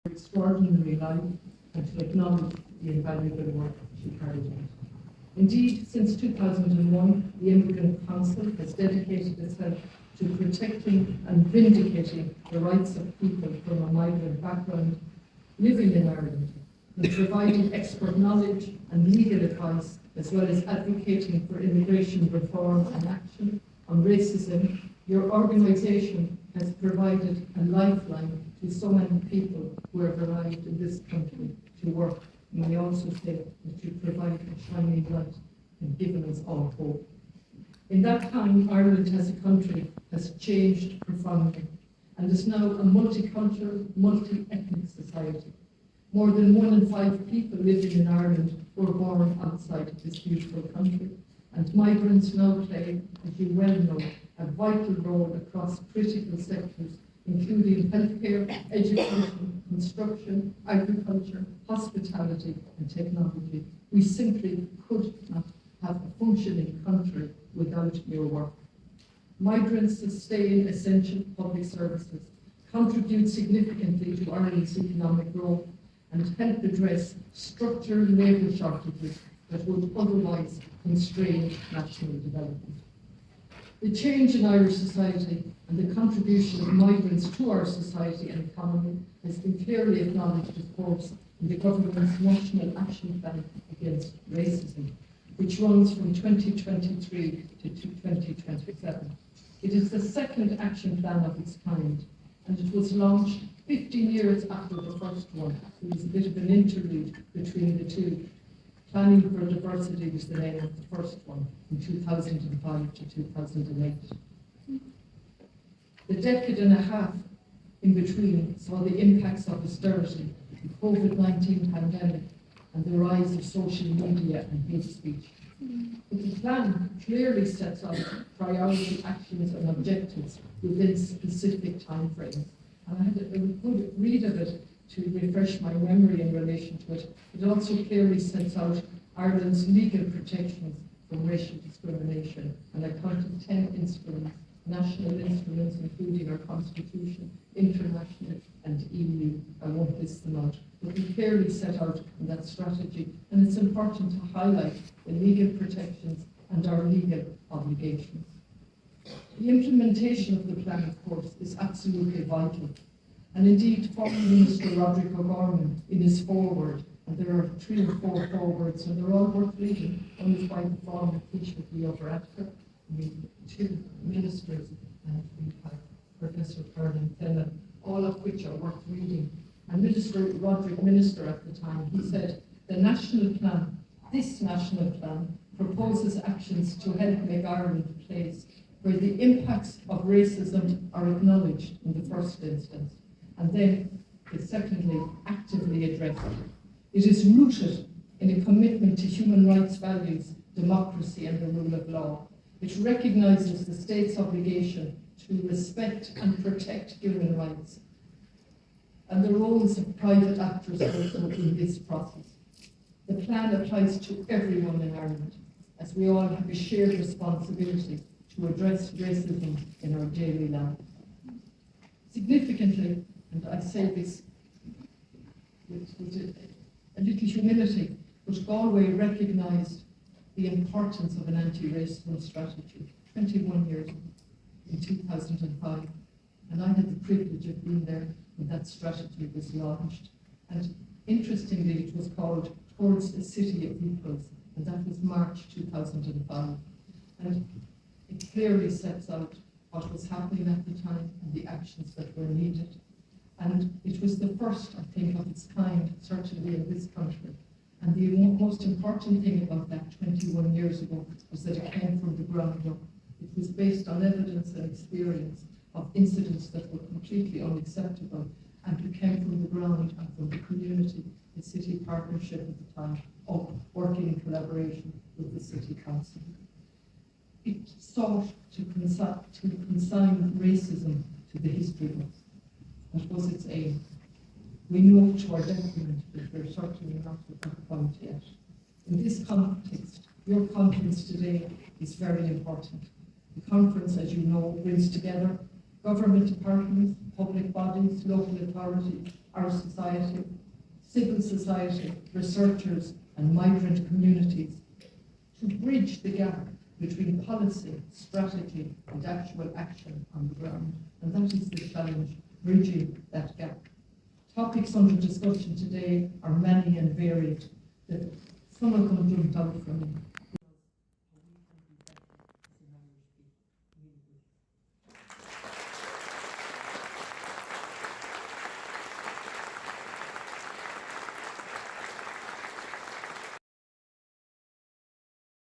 extraordinary life and to acknowledge the invaluable work she carried out. Indeed, since 2001, the Immigrant Council has dedicated itself to protecting and vindicating the rights of people from a migrant background living in Ireland, and providing expert knowledge and legal advice, as well as advocating for immigration reform and action on racism. Your organisation has provided a lifeline to so many people who have arrived in this country to work. And I also say that you provide a shining light and given us all hope. In that time, Ireland as a country has changed profoundly and is now a multicultural, multi-ethnic society. More than 1 in 5 people living in Ireland were born outside of this beautiful country, and migrants now play, as you well know, a vital role across critical sectors, including healthcare, education, construction, agriculture, hospitality, and technology. We simply could not have a functioning country without your work. Migrants sustain essential public services, contribute significantly to Ireland's economic growth, and help address structural labour shortages that would otherwise constrain national development. The change in Irish society and the contribution of migrants to our society and economy has been clearly acknowledged, of course, in the government's National Action Plan Against Racism, which runs from 2023 to 2027. It is the second action plan of its kind, and it was launched 15 years after the first one. It was a bit of an interlude between the two. Planning for Diversity was the name of the first one in 2005 to 2008. The decade and a half in between saw the impacts of austerity, the COVID-19 pandemic, and the rise of social media and hate speech. But the plan clearly sets out priority actions and objectives within specific timeframes. And I had a good read of it to refresh my memory in relation to it. It also clearly sets out Ireland's legal protections from racial discrimination, and I counted 10 instruments, national instruments, including our Constitution, international and EU. I won't list them out, but we clearly set out in that strategy, and it's important to highlight the legal protections and our legal obligations. The implementation of the plan, of course, is absolutely vital. And indeed, former Minister Roderick O'Gorman, in his foreword, and there are 3 or 4 forewords, and they're all worth reading. One is by the former Taoiseach Leo Varadkar, we have 2 ministers, and we have Professor Catherine Connolly, all of which are worth reading. And Roderick, Minister at the time, he said, the national plan, this national plan, proposes actions to help make Ireland a place where the impacts of racism are acknowledged in the first instance, and then, secondly, actively addressed. It is rooted in a commitment to human rights values, democracy, and the rule of law. It recognises the state's obligation to respect and protect human rights, and the roles of private actors also in this process. The plan applies to everyone in Ireland, as we all have a shared responsibility to address racism in our daily life. Significantly, and I say this with a little humility, but Galway recognised the importance of an anti-racism strategy 21 years ago, in 2005, and I had the privilege of being there when that strategy was launched. And interestingly, it was called Towards a City of Equals, and that was March 2005. And it clearly sets out what was happening at the time and the actions that were needed. And it was the first, I think, of its kind, certainly in this country. And the most important thing about that 21 years ago was that it came from the ground up. It was based on evidence and experience of incidents that were completely unacceptable, and it came from the ground and from the community, the city partnership at the time, of working in collaboration with the city council. It sought to consign racism to the history books. That was its aim. We know to our detriment that we're certainly not at that point yet. In this context, your conference today is very important. The conference, as you know, brings together government departments, public bodies, local authorities, our society, civil society, researchers and migrant communities to bridge the gap between policy, strategy and actual action on the ground. And that is the challenge, bridging that gap. Topics under discussion today are many and varied. Some of them jumped out from me.